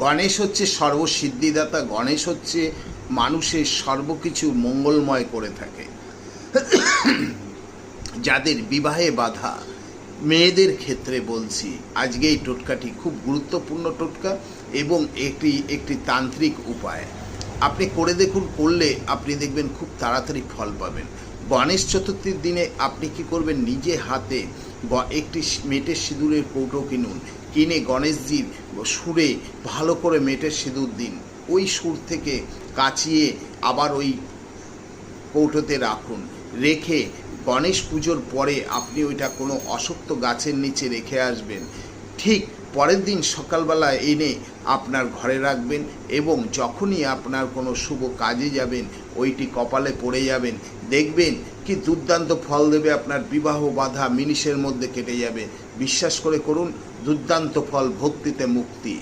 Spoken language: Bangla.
গণেশ হচ্ছে সর্বসিদ্ধিদাতা, গণেশ হচ্ছে মানুষের সর্বকিছু মঙ্গলময় করে থাকে। যাদের বিবাহে বাধা, মেয়েদের ক্ষেত্রে বলছি, আজকে এই টোটকাটি খুব গুরুত্বপূর্ণ টোটকা এবং একটি তান্ত্রিক উপায়। আপনি করে দেখুন, করলে আপনি দেখবেন খুব তাড়াতাড়ি ফল পাবেন। গণেশ চতুর্থীর দিনে আপনি কি করবেন, নিজে হাতে একটি মেটের সিঁদুরের কৌটো কিনুন, কিনে গণেশজির সুরে ভালো করে মেটের সিঁদুর দিন, ওই সুর থেকে কাচিয়ে আবার ওই কৌটোতে রাখুন, রেখে গণেশ পুজোর পরে আপনি ওইটা কোনো অশ্বত্থ গাছের নিচে রেখে আসবেন। ঠিক পরের দিন সকালবেলা এনে আপনার ঘরে রাখবেন এবং যখনই আপনার কোনো শুভ কাজে যাবেন ওইটি কপালে পড়ে যাবেন, দেখবেন কি দুর্দান্ত ফল দেবে। আপনার বিবাহ বাধা মিনিটের মধ্যে কেটে যাবে। বিশ্বাস করে করুন, দুর্দান্ত ফল, ভক্তিতে মুক্তি।